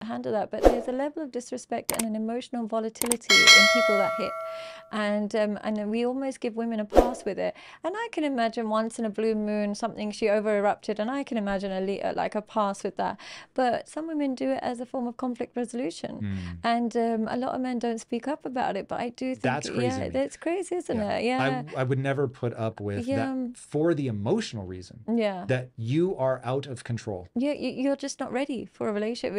handle that, but there's a level of disrespect and an emotional volatility in people that hit, and we almost give women a pass with it. And I can imagine once in a blue moon something she over erupted, and I can imagine like a pass with that. But some women do it as a form of conflict resolution, and a lot of men don't speak up about it. But I do think, That's crazy yeah, to me. that's crazy, isn't it? Yeah, I would never put up with yeah, that for the emotional reason yeah. that you are out of control. You're just not ready for a relationship.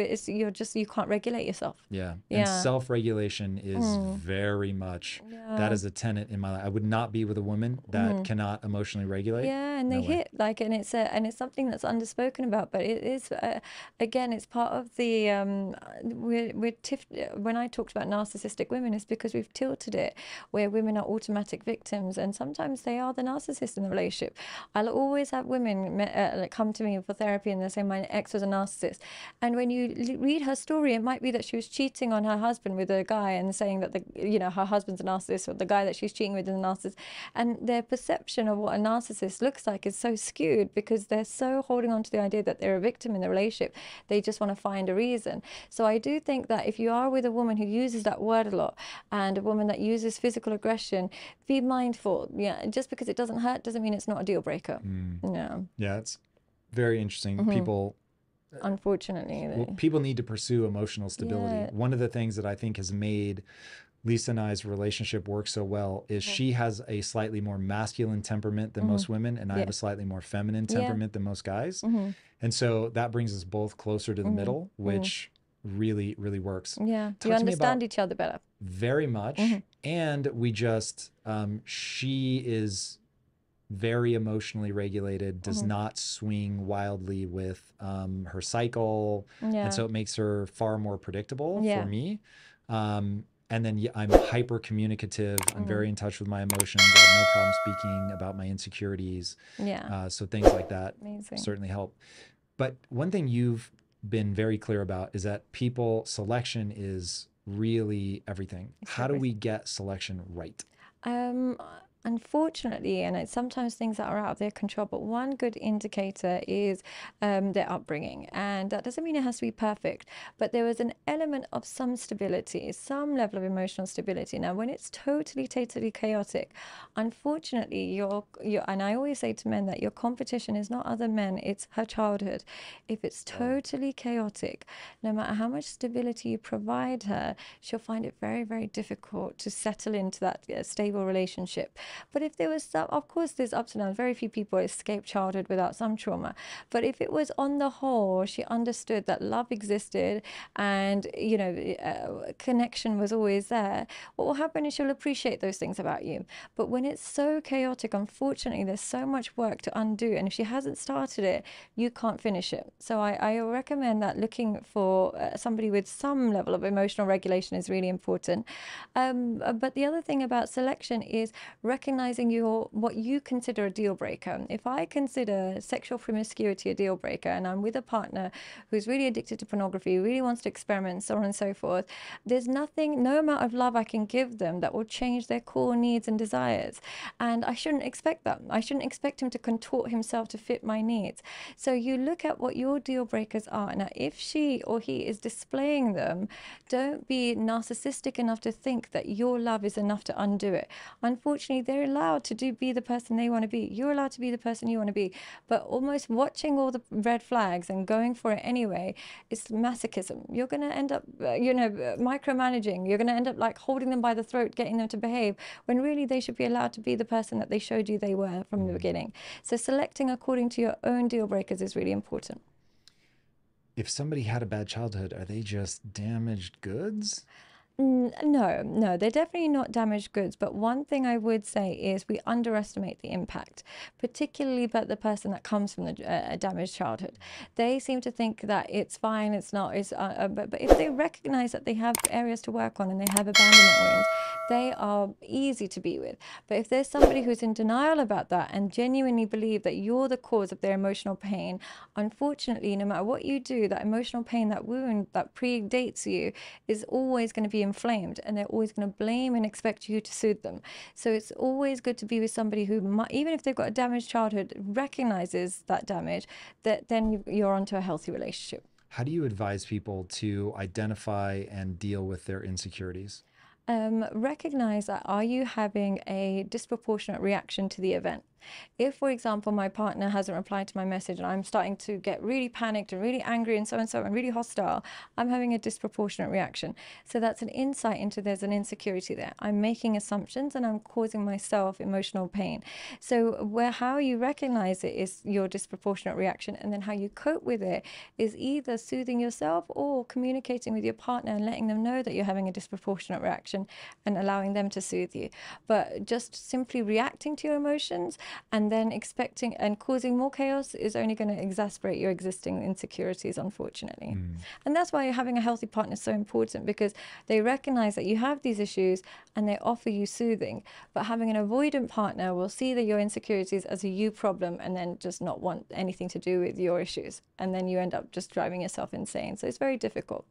You can't regulate yourself. Yeah. And Yeah. self-regulation is very much, that is a tenet in my life. I would not be with a woman that cannot emotionally regulate. Yeah, and they hit like, and it's something that's underspoken about, but it is again, it's part of the when I talked about narcissistic women, it's because we've tilted it where women are automatic victims, and sometimes they are the narcissist in the relationship. I'll always have women come to me for therapy, and they say my ex was a narcissist, and when you read her story, it might be that she was cheating on her husband with a guy and saying that her husband's a narcissist, or the guy that she's cheating with is a narcissist, and their perception of what a narcissist looks like is so skewed because they're so holding on to the idea that they're a victim in the relationship. They just want to find a reason. So I do think that if you are with a woman who uses that word a lot, and a woman that uses physical aggression, be mindful. Yeah, just because it doesn't hurt doesn't mean it's not a deal breaker. Yeah, it's very interesting. People, unfortunately, people need to pursue emotional stability. One of the things that I think has made Lisa and I's relationship works so well is she has a slightly more masculine temperament than most women, and I have a slightly more feminine temperament than most guys. And so that brings us both closer to the middle, which really, really works. Yeah, Talk you to me understand about each other better. very much. And we just, she is very emotionally regulated, does not swing wildly with her cycle. And so it makes her far more predictable for me. And then I'm hyper communicative. I'm very in touch with my emotions. I have no problem speaking about my insecurities. So things like that certainly help. But one thing you've been very clear about is that people selection is really everything. How do we get selection right? Unfortunately, and it's sometimes things that are out of their control, but one good indicator is their upbringing. And that doesn't mean it has to be perfect, but there was an element of some stability, some level of emotional stability. Now, when it's totally chaotic, unfortunately, and I always say to men that your competition is not other men, it's her childhood. If it's totally chaotic, no matter how much stability you provide her, she'll find it very, very difficult to settle into that stable relationship. But if there was some, of course, there's ups and downs. Very few people escape childhood without some trauma. But if it was on the whole, she understood that love existed and, connection was always there, what will happen is she'll appreciate those things about you. But when it's so chaotic, unfortunately, there's so much work to undo. And if she hasn't started it, you can't finish it. So I recommend that looking for somebody with some level of emotional regulation is really important. But the other thing about selection is recognizing what you consider a deal breaker. If I consider sexual promiscuity a deal breaker, and I'm with a partner who's really addicted to pornography, really wants to experiment, so on and so forth, there's no amount of love I can give them that will change their core needs and desires. And I shouldn't expect that. I shouldn't expect him to contort himself to fit my needs. So you look at what your deal breakers are. Now, if she or he is displaying them, don't be narcissistic enough to think that your love is enough to undo it. Unfortunately, they're allowed to be the person they want to be. You're allowed to be the person you want to be. But almost watching all the red flags and going for it anyway is masochism. You're going to end up, micromanaging. You're going to end up like holding them by the throat, getting them to behave, when really they should be allowed to be the person that they showed you they were from the beginning. So selecting according to your own deal breakers is really important. If somebody had a bad childhood, are they just damaged goods? No, they're definitely not damaged goods. But one thing I would say is we underestimate the impact, particularly about the person that comes from a damaged childhood. They seem to think that it's fine, it's not. But if they recognize that they have areas to work on and they have abandonment wounds, they are easy to be with. But if there's somebody who's in denial about that and genuinely believe that you're the cause of their emotional pain, unfortunately, no matter what you do, that emotional pain, that wound that predates you is always going to be inflamed, and they're always going to blame and expect you to soothe them. So it's always good to be with somebody who, even if they've got a damaged childhood, recognizes that damage, that then you're onto a healthy relationship. How do you advise people to identify and deal with their insecurities? Recognize that, are you having a disproportionate reaction to the event? If, for example, my partner hasn't replied to my message and I'm starting to get really panicked and really angry and so and really hostile, I'm having a disproportionate reaction. So that's an insight into there's an insecurity there. I'm making assumptions and I'm causing myself emotional pain. So how you recognize it is your disproportionate reaction, and then how you cope with it is either soothing yourself or communicating with your partner and letting them know that you're having a disproportionate reaction and allowing them to soothe you. But just simply reacting to your emotions and then expecting and causing more chaos is only going to exacerbate your existing insecurities, unfortunately. And that's why having a healthy partner is so important, because they recognize that you have these issues and they offer you soothing. But having an avoidant partner will see that your insecurities as a you problem and then just not want anything to do with your issues. And then you end up just driving yourself insane. So it's very difficult.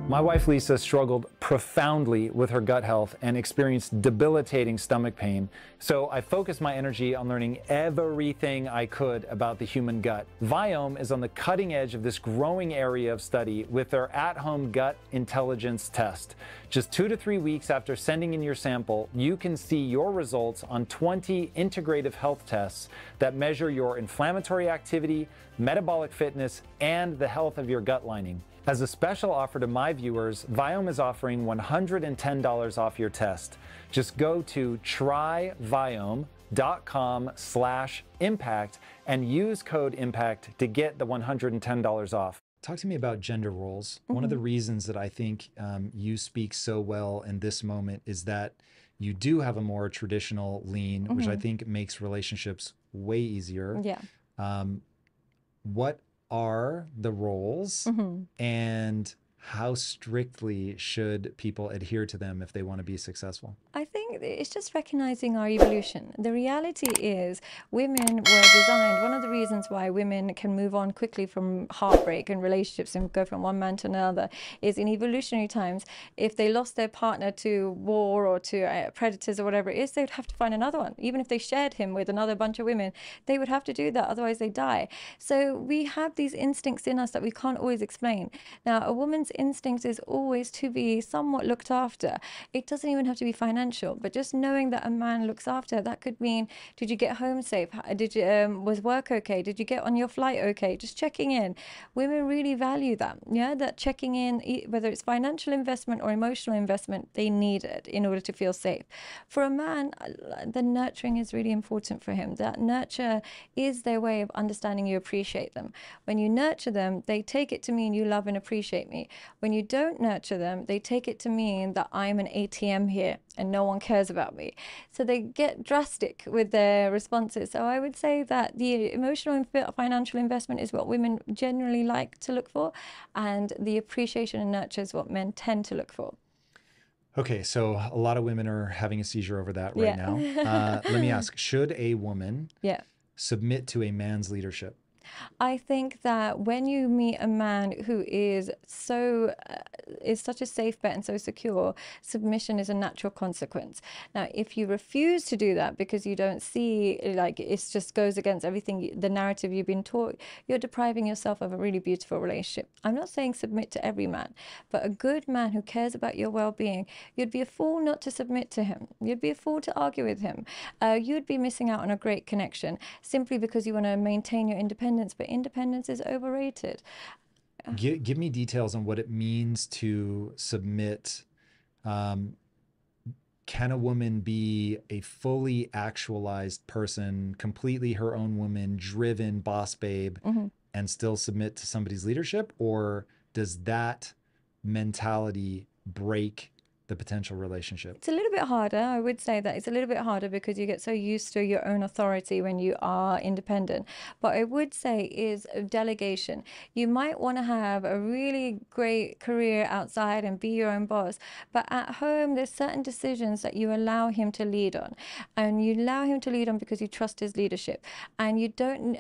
My wife Lisa struggled profoundly with her gut health and experienced debilitating stomach pain. So I focused my energy on learning everything I could about the human gut. Viome is on the cutting edge of this growing area of study with their at-home gut intelligence test. Just 2 to 3 weeks after sending in your sample, you can see your results on 20 integrative health tests that measure your inflammatory activity, metabolic fitness, and the health of your gut lining. As a special offer to my viewers, Viome is offering $110 off your test. Just go to tryviome.com/impact and use code IMPACT to get the $110 off. Talk to me about gender roles. One of the reasons that I think you speak so well in this moment is that you do have a more traditional lean, which I think makes relationships way easier. Yeah. What are the roles and how strictly should people adhere to them if they want to be successful? I think it's just recognizing our evolution. The reality is women were designed, one of the reasons why women can move on quickly from heartbreak and relationships and go from one man to another is in evolutionary times, if they lost their partner to war or to predators or whatever it is, they would have to find another one. Even if they shared him with another bunch of women, they would have to do that, otherwise they die. So we have these instincts in us that we can't always explain. Now, a woman's instinct is always to be somewhat looked after. It doesn't even have to be financial, but just knowing that a man looks after, that could mean, did you get home safe? Did you was work okay? Did you get on your flight okay? Just checking in. Women really value that. Yeah, that checking in, whether it's financial investment or emotional investment, they need it in order to feel safe. For a man, the nurturing is really important for him. That nurture is their way of understanding you appreciate them. When you nurture them, they take it to mean you love and appreciate me. When you don't nurture them, they take it to mean that I'm an ATM here and no one cares about me. So they get drastic with their responses. So I would say that the emotional and financial investment is what women generally like to look for, and the appreciation and nurture is what men tend to look for. Okay, so a lot of women are having a seizure over that right now. Let me ask, should a woman submit to a man's leadership? I think that when you meet a man who is such a safe bet and so secure, submission is a natural consequence. Now, if you refuse to do that because you don't see, like, it just goes against everything, the narrative you've been taught, you're depriving yourself of a really beautiful relationship. I'm not saying submit to every man, but a good man who cares about your well-being, you'd be a fool not to submit to him. You'd be a fool to argue with him. You'd be missing out on a great connection simply because you want to maintain your independence. But independence is overrated. Give me details on what it means to submit. Can a woman be a fully actualized person, completely her own woman, driven boss babe, and still submit to somebody's leadership? Or does that mentality break the potential relationship? It's a little bit harder. I would say that it's a little bit harder because you get so used to your own authority when you are independent. But I would say is delegation. You might want to have a really great career outside and be your own boss, but at home there's certain decisions that you allow him to lead on, and you allow him to lead on because you trust his leadership, and you don't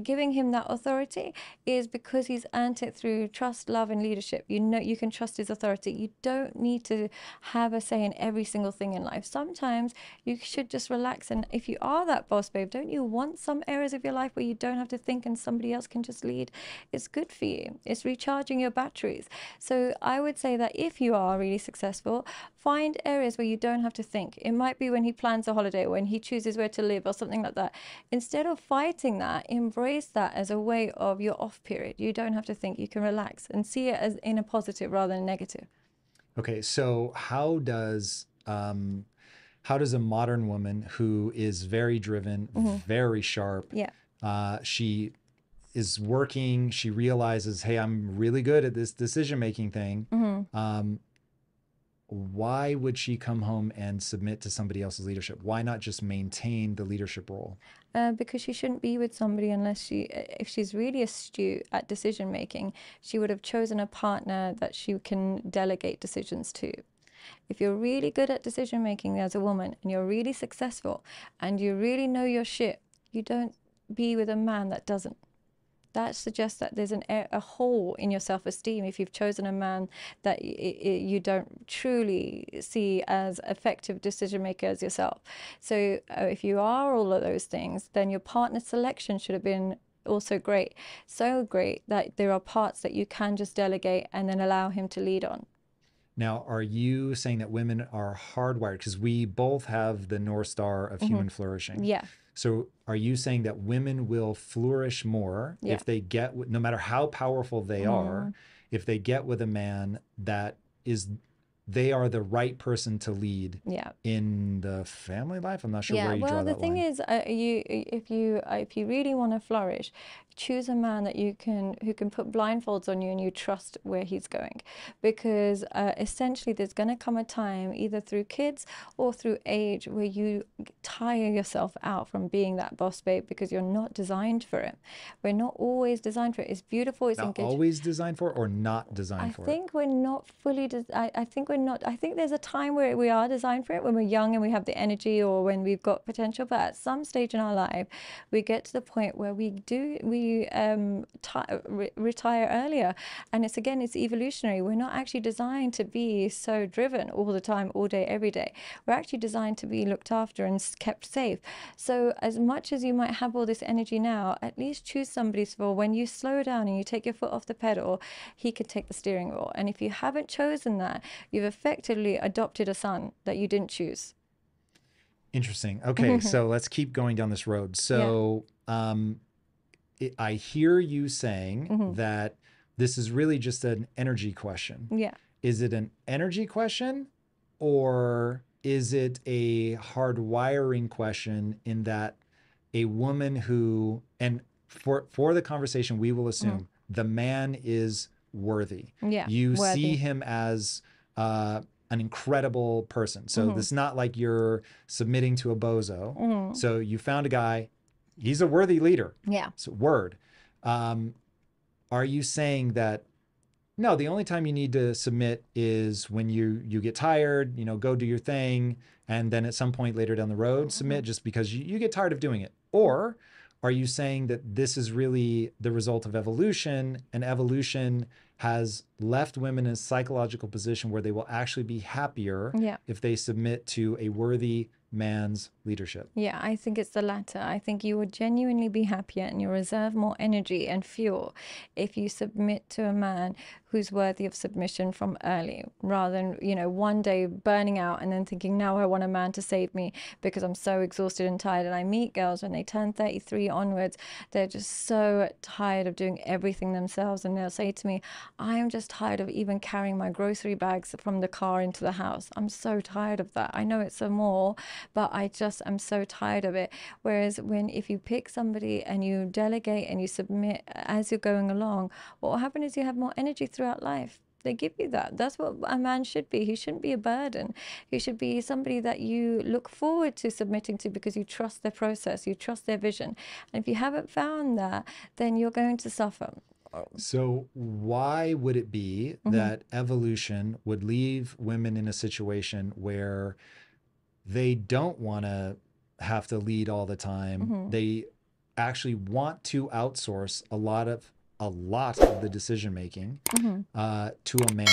giving him that authority is because he's earned it through trust, love, and leadership. You know you can trust his authority. You don't need to to have a say in every single thing in life. Sometimes you should just relax. And if you are that boss babe, don't you want some areas of your life where you don't have to think and somebody else can just lead? It's good for you. It's recharging your batteries. So I would say that if you are really successful, find areas where you don't have to think. It might be when he plans a holiday, when he chooses where to live or something like that. Instead of fighting that, embrace that as a way of your off period. You don't have to think. You can relax and see it as in a positive rather than negative. Okay, so how does a modern woman who is very driven, very sharp, she is working, she realizes, hey, I'm really good at this decision-making thing. Why would she come home and submit to somebody else's leadership? Why not just maintain the leadership role? Because she shouldn't be with somebody unless if she's really astute at decision making, she would have chosen a partner that she can delegate decisions to. If you're really good at decision making as a woman and you're really successful and you really know your shit, you don't be with a man that doesn't. That suggests that there's a hole in your self-esteem if you've chosen a man that you don't truly see as effective decision maker as yourself. So if you are all of those things, then your partner selection should have been also great. So great that there are parts that you can just delegate and then allow him to lead on. Now, are you saying that women are hardwired? Because we both have the North Star of human flourishing. Yeah. So are you saying that women will flourish more if they get, no matter how powerful they are, if they get with a man that is, they are the right person to lead in the family life? I'm not sure where you draw that line. Well, the thing is, if you really want to flourish, choose a man that who can put blindfolds on you and you trust where he's going, because essentially there's going to come a time, either through kids or through age, where you tire yourself out from being that boss babe because you're not designed for it. We're not always designed for it. It's beautiful. It's not always designed for it, or not designed for it? I think we're not fully. I think we're not. I think there's a time where we are designed for it, when we're young and we have the energy, or when we've got potential. But at some stage in our life, we get to the point where we retire earlier, and it's evolutionary. We're not actually designed to be so driven all the time, all day, every day. We're actually designed to be looked after and kept safe. So as much as you might have all this energy now, at least choose somebody for when you slow down and you take your foot off the pedal, he could take the steering wheel. And if you haven't chosen that, you've effectively adopted a son that you didn't choose. Interesting. Okay, so let's keep going down this road. So I hear you saying that this is really just an energy question. Yeah. Is it an energy question, or is it a hardwiring question, in that a woman who, and for the conversation, we will assume the man is worthy. Yeah. You see him as an incredible person. So this is not like you're submitting to a bozo. So you found a guy, he's a worthy leader. Yeah. So word. Are you saying that, no, the only time you need to submit is when you get tired, go do your thing, and then at some point later down the road, submit just because you get tired of doing it? Or are you saying that this is really the result of evolution, and evolution has left women in a psychological position where they will actually be happier if they submit to a worthy man's leadership? Yeah, I think it's the latter. I think you would genuinely be happier and you reserve more energy and fuel if you submit to a man who's worthy of submission from early, rather than, one day burning out and then thinking, now I want a man to save me because I'm so exhausted and tired. And I meet girls when they turn 33 onwards, they're just so tired of doing everything themselves. And they'll say to me, I'm just tired of even carrying my grocery bags from the car into the house. I'm so tired of that. I know it's a more, but I just am so tired of it. Whereas if you pick somebody and you delegate and you submit as you're going along, what will happen is you have more energy throughout life. They give you that. That's what a man should be. He shouldn't be a burden. He should be somebody that you look forward to submitting to because you trust their process, you trust their vision. And if you haven't found that, then you're going to suffer. So why would it be that evolution would leave women in a situation where they don't want to have to lead all the time? They actually want to outsource a lot of the decision making to a man.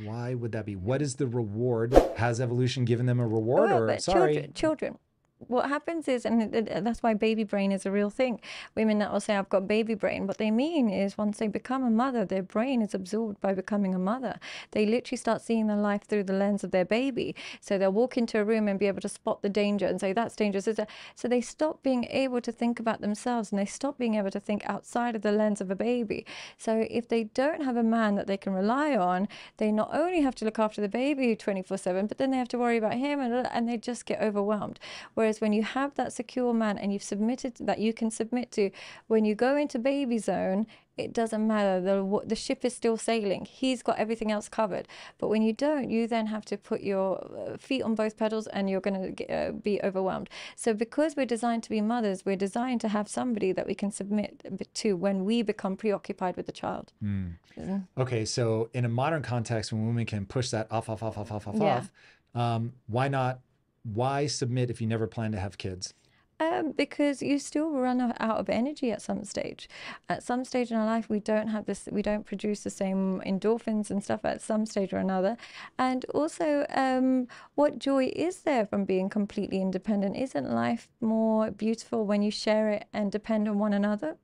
Why would that be? What is the reward? Has evolution given them a reward, Well, or but sorry? children. What happens is, and that's why baby brain is a real thing. Women that will say, I've got baby brain, what they mean is once they become a mother, their brain is absorbed by becoming a mother. They literally start seeing their life through the lens of their baby. So they'll walk into a room and be able to spot the danger and say, that's dangerous. So they stop being able to think about themselves, and they stop being able to think outside of the lens of a baby. So if they don't have a man that they can rely on, they not only have to look after the baby 24/7, but then they have to worry about him, and they just get overwhelmed. Whereas when you have that secure man and you've submitted that you can submit to, when you go into baby zone, it doesn't matter. The ship is still sailing. He's got everything else covered. But when you don't, you then have to put your feet on both pedals, and you're going to be overwhelmed. So because we're designed to be mothers, we're designed to have somebody that we can submit to when we become preoccupied with the child. Okay, so in a modern context, when women can push that off, Yeah. why not? Why submit if you never plan to have kids? Because you still run out of energy at some stage. At some stage in our life, we don't have this, we don't produce the same endorphins and stuff at some stage or another. And also, what joy is there from being completely independent? Isn't life more beautiful when you share it and depend on one another?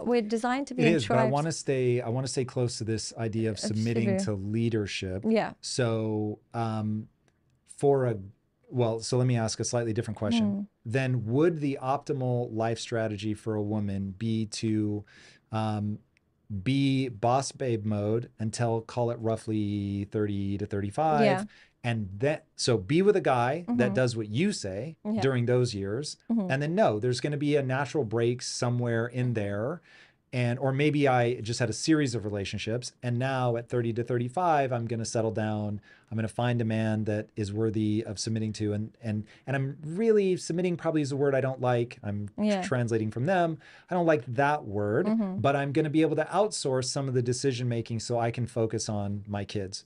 We're designed to be It in is, but I tribes. want to stay close to this idea of submitting to leadership. Yeah. So, so let me ask a slightly different question. Then would the optimal life strategy for a woman be to be boss babe mode until, call it roughly 30 to 35, Yeah. and then so be with a guy that does what you say during those years, and then no, there's going to be a natural break somewhere in there. And, or maybe I just had a series of relationships, and now at 30 to 35, I'm going to settle down. I'm going to find a man that is worthy of submitting to. And I'm really submitting probably is a word I don't like. I'm translating from them. I don't like that word, but I'm going to be able to outsource some of the decision making so I can focus on my kids.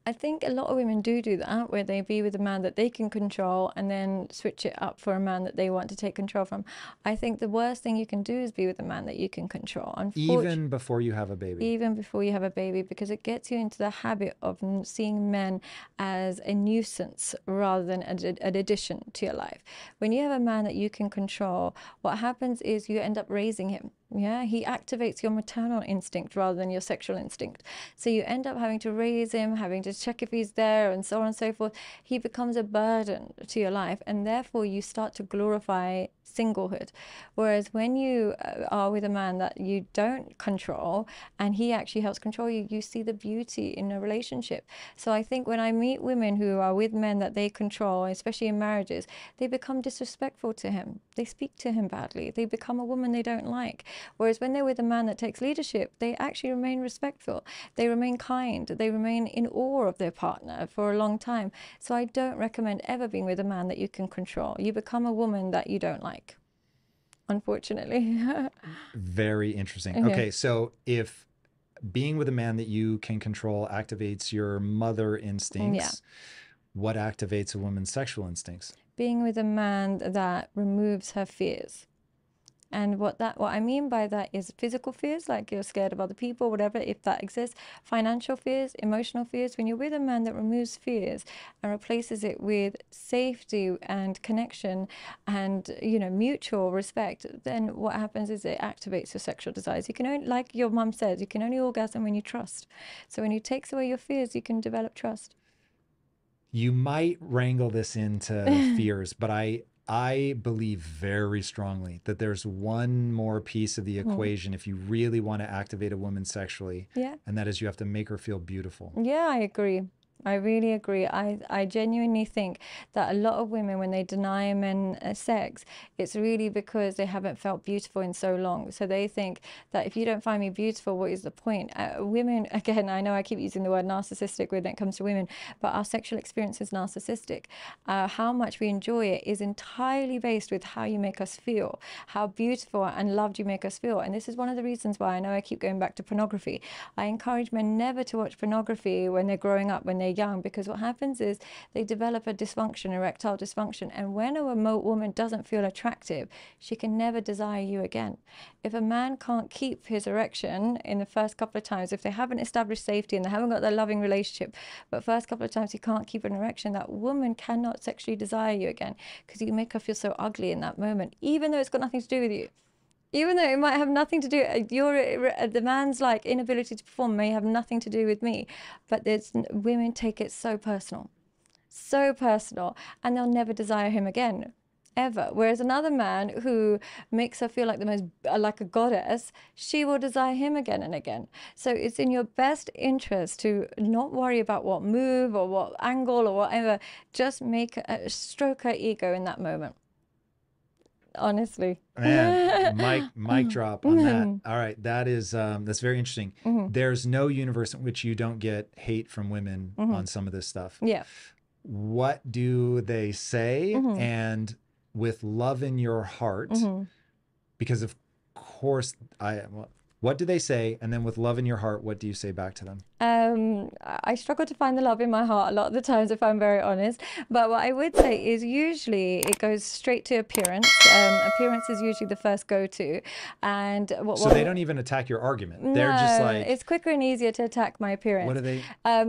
I think a lot of women do that, where they be with a man that they can control and then switch it up for a man that they want to take control from. I think the worst thing you can do is be with a man that you can control. Even before you have a baby. Even before you have a baby, because it gets you into the habit of seeing men as a nuisance rather than an addition to your life. When you have a man that you can control, what happens is you end up raising him. Yeah, he activates your maternal instinct rather than your sexual instinct. So you end up having to raise him, having to check if he's there, and so on and so forth. He becomes a burden to your life, and therefore you start to glorify singlehood. Whereas when you are with a man that you don't control and he actually helps control you, you see the beauty in a relationship. So I think when I meet women who are with men that they control, especially in marriages, they become disrespectful to him. They speak to him badly. They become a woman they don't like. Whereas when they're with a man that takes leadership, they actually remain respectful. They remain kind. They remain in awe of their partner for a long time. So I don't recommend ever being with a man that you can control. You become a woman that you don't like, unfortunately. Very interesting. Okay, so if being with a man that you can control activates your mother instincts, what activates a woman's sexual instincts? Being with a man that removes her fears. And what I mean by that is physical fears, like you're scared of other people, whatever, if that exists. Financial fears, emotional fears. When you're with a man that removes fears and replaces it with safety and connection and, you know, mutual respect, then what happens is it activates your sexual desires. You can only, like your mum says, you can only orgasm when you trust. So when he takes away your fears, you can develop trust. You might wrangle this into fears, but I believe very strongly that there's one more piece of the equation if you really want to activate a woman sexually, and that is you have to make her feel beautiful. Yeah, I agree. I really agree. I genuinely think that a lot of women, when they deny men sex, it's really because they haven't felt beautiful in so long. So they think that if you don't find me beautiful, what is the point? Women, again, I know I keep using the word narcissistic when it comes to women, but our sexual experience is narcissistic. How much we enjoy it is entirely based with how you make us feel, how beautiful and loved you make us feel. And this is one of the reasons why I know I keep going back to pornography. I encourage men never to watch pornography when they're growing up, when they're they're young, because what happens is they develop a dysfunction, erectile dysfunction. And when a remote woman doesn't feel attractive, she can never desire you again. If a man can't keep his erection in the first couple of times, if they haven't established safety and they haven't got their loving relationship, but first couple of times he can't keep an erection, that woman cannot sexually desire you again, because you make her feel so ugly in that moment, even though it's got nothing to do with you. Even though it might have nothing to do, the man's like inability to perform may have nothing to do with me, but women take it so personal, and they'll never desire him again, ever. Whereas another man who makes her feel like the most, like a goddess, she will desire him again and again. So it's in your best interest to not worry about what move or what angle or whatever. Just stroke her ego in that moment. Honestly. Man, mic drop on that. All right, that's very interesting. There's no universe in which you don't get hate from women on some of this stuff. Yeah. What do they say? And with love in your heart, because of course what do they say? And then with love in your heart, what do you say back to them? I struggle to find the love in my heart a lot of the times, if I'm very honest. But what I would say is usually it goes straight to appearance. Appearance is usually the first go-to. And so they don't even attack your argument. No, they're just like, it's quicker and easier to attack my appearance. What do they?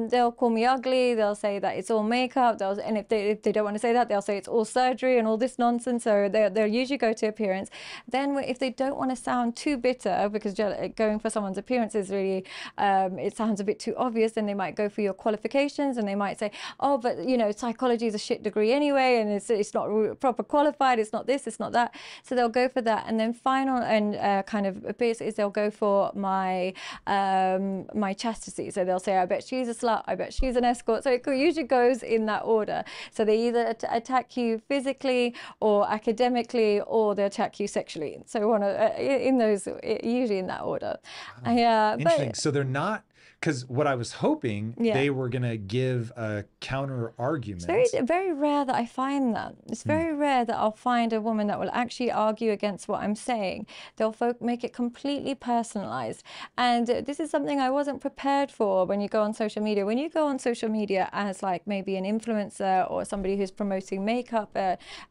They'll call me ugly. They'll say that it's all makeup. And if they don't want to say that, they'll say it's all surgery and all this nonsense. So they'll usually go to appearance. Then if they don't want to sound too bitter, because going for someone's appearance is really, it sounds a bit too obvious, then they might go for your qualifications, and they might say, oh, but you know, psychology is a shit degree anyway, and it's not proper qualified, it's not this, it's not that. So they'll go for that. And then final and kind of a bit is they'll go for my my chastity. So they'll say, I bet she's a slut, I bet she's an escort. So it usually goes in that order. So they either attack you physically or academically, or they attack you sexually. So usually in that order. Wow. Interesting. So they're not, because what I was hoping, they were going to give a counter argument. It's very, very rare that I find that. It's very rare that I'll find a woman that will actually argue against what I'm saying. They'll make it completely personalized. And this is something I wasn't prepared for when you go on social media. When you go on social media as like maybe an influencer or somebody who's promoting makeup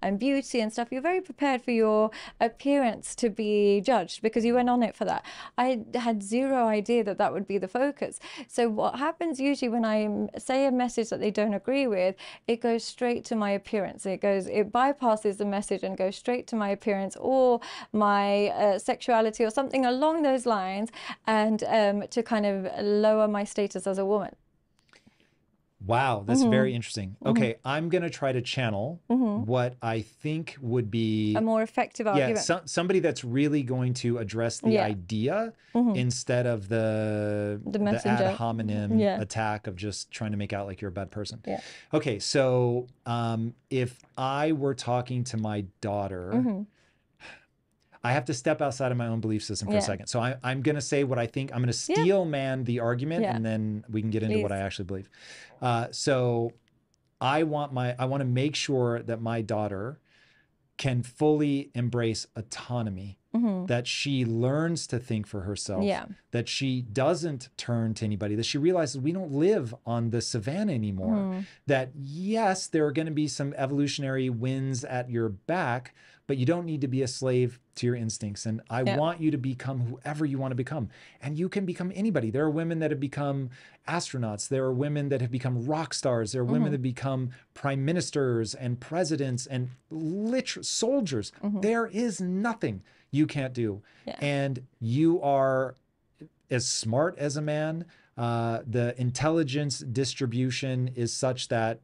and beauty and stuff, you're very prepared for your appearance to be judged because you went on it for that. I had zero idea that that would be the focus. So what happens usually when I say a message that they don't agree with, it goes straight to my appearance. It bypasses the message and goes straight to my appearance or my sexuality or something along those lines, and to kind of lower my status as a woman. Wow, that's very interesting. Okay, I'm going to try to channel what I think would be a more effective argument. Yeah, somebody that's really going to address the idea instead of the ad hominem attack of just trying to make out like you're a bad person. Yeah. Okay, so if I were talking to my daughter, I have to step outside of my own belief system for a second. So I'm going to say what I think. I'm going to steel man the argument, and then we can get into what I actually believe. So I want to make sure that my daughter can fully embrace autonomy, that she learns to think for herself, that she doesn't turn to anybody, that she realizes we don't live on the savannah anymore, that yes, there are going to be some evolutionary winds at your back, but you don't need to be a slave to your instincts. And I want you to become whoever you want to become. And you can become anybody. There are women that have become astronauts. There are women that have become rock stars. There are women that become prime ministers and presidents and literal soldiers. There is nothing you can't do. And you are as smart as a man. The intelligence distribution is such that,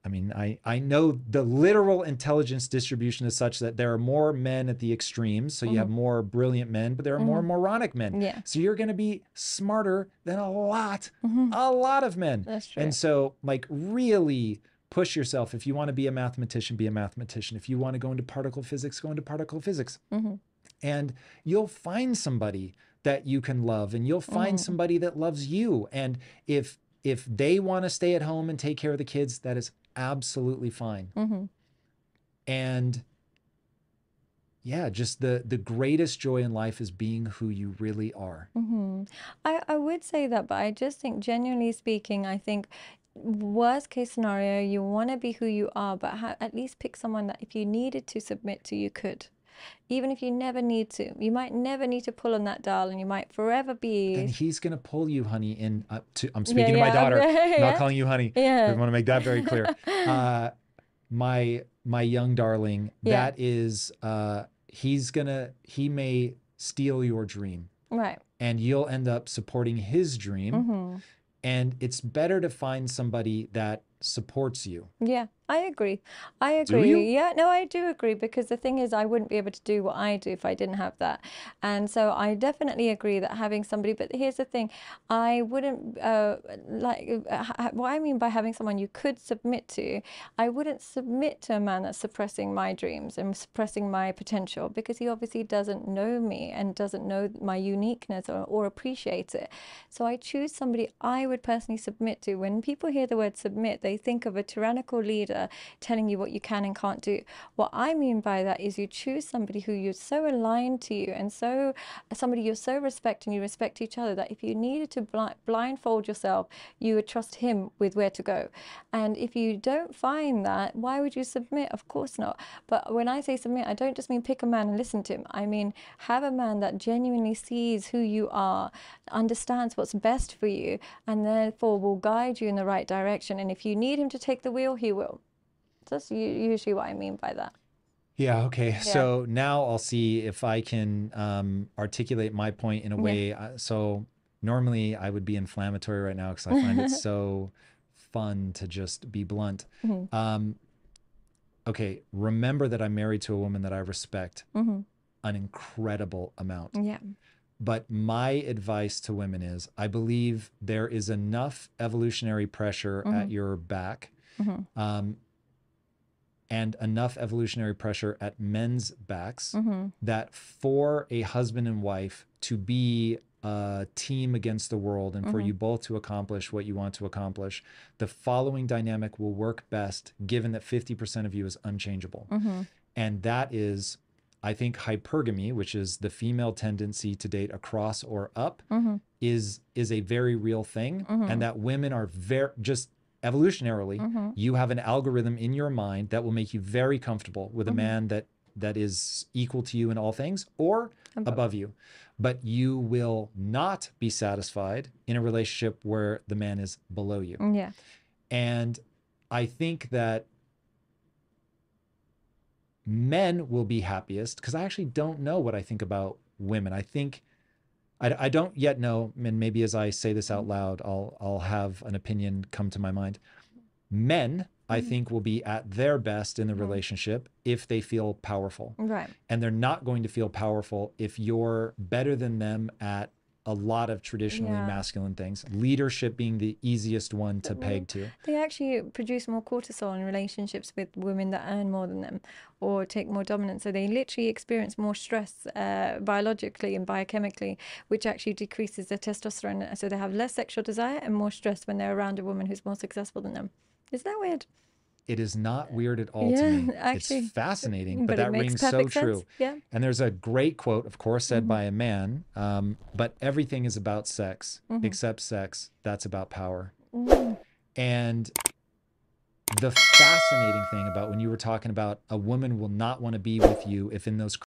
I mean, I know the literal intelligence distribution is such that there are more men at the extremes. So you have more brilliant men, but there are more moronic men. So you're going to be smarter than a lot of men. That's true. And so like really push yourself. If you want to be a mathematician, be a mathematician. If you want to go into particle physics, go into particle physics. And you'll find somebody that you can love, and you'll find somebody that loves you. And if they want to stay at home and take care of the kids, that is absolutely fine. And yeah, just the greatest joy in life is being who you really are. I would say that, but I just think, genuinely speaking, I think worst case scenario, you want to be who you are, but at least pick someone that if you needed to submit to, you could. Even if you never need to, you might never need to pull on that dial, and you might forever be. Then he's gonna pull you, honey. I'm speaking Yeah, to my yeah, daughter, yeah, not calling you honey. I yeah, want to make that very clear. My young darling, yeah, that is, he may steal your dream, right. and you'll end up supporting his dream. And it's better to find somebody that supports you. Yeah, I agree. I Do agree. you? Yeah, no, I do agree, because the thing is, I wouldn't be able to do what I do if I didn't have that. And so I definitely agree that having somebody, but here's the thing, I wouldn't, what I mean by having someone you could submit to, I wouldn't submit to a man that's suppressing my dreams and suppressing my potential, because he obviously doesn't know me and doesn't know my uniqueness or appreciate it. So I choose somebody I would personally submit to. When people hear the word submit, they think of a tyrannical leader telling you what you can and can't do. What I mean by that is you choose somebody who you're so aligned to you, and so somebody you're so respecting, you respect each other, that if you needed to blindfold yourself, you would trust him with where to go. And if you don't find that, why would you submit? Of course not. But when I say submit, I don't just mean pick a man and listen to him. I mean have a man that genuinely sees who you are, understands what's best for you, and therefore will guide you in the right direction. And if you need him to take the wheel, he will. That's usually what I mean by that. Yeah, okay. So now I'll see if I can articulate my point in a way. So normally I would be inflammatory right now because I find it so fun to just be blunt. Okay, remember that I'm married to a woman that I respect an incredible amount. Yeah. But my advice to women is, I believe there is enough evolutionary pressure at your back, and enough evolutionary pressure at men's backs that for a husband and wife to be a team against the world and for you both to accomplish what you want to accomplish, the following dynamic will work best given that 50% of you is unchangeable. And that is, I think, hypergamy, which is the female tendency to date across or up, is a very real thing. And that women are just evolutionarily, you have an algorithm in your mind that will make you very comfortable with a man that is equal to you in all things or above you. But you will not be satisfied in a relationship where the man is below you. Yeah. And I think that men will be happiest, because I actually don't know what I think about women. I think I don't yet know, and maybe as I say this out loud, I'll have an opinion come to my mind. Men, I think, will be at their best in the relationship if they feel powerful. Right. And they're not going to feel powerful if you're better than them at a lot of traditionally masculine things, leadership being the easiest one to peg to. They actually produce more cortisol in relationships with women that earn more than them or take more dominance. So they literally experience more stress biologically and biochemically, which actually decreases their testosterone. So they have less sexual desire and more stress when they're around a woman who's more successful than them. Is that weird? It is not weird at all to me. Actually, it's fascinating, but it that makes rings so perfect true. sense. Yeah. And there's a great quote, of course, said by a man, but everything is about sex, except sex. That's about power. And the fascinating thing about when you were talking about a woman will not want to be with you if in those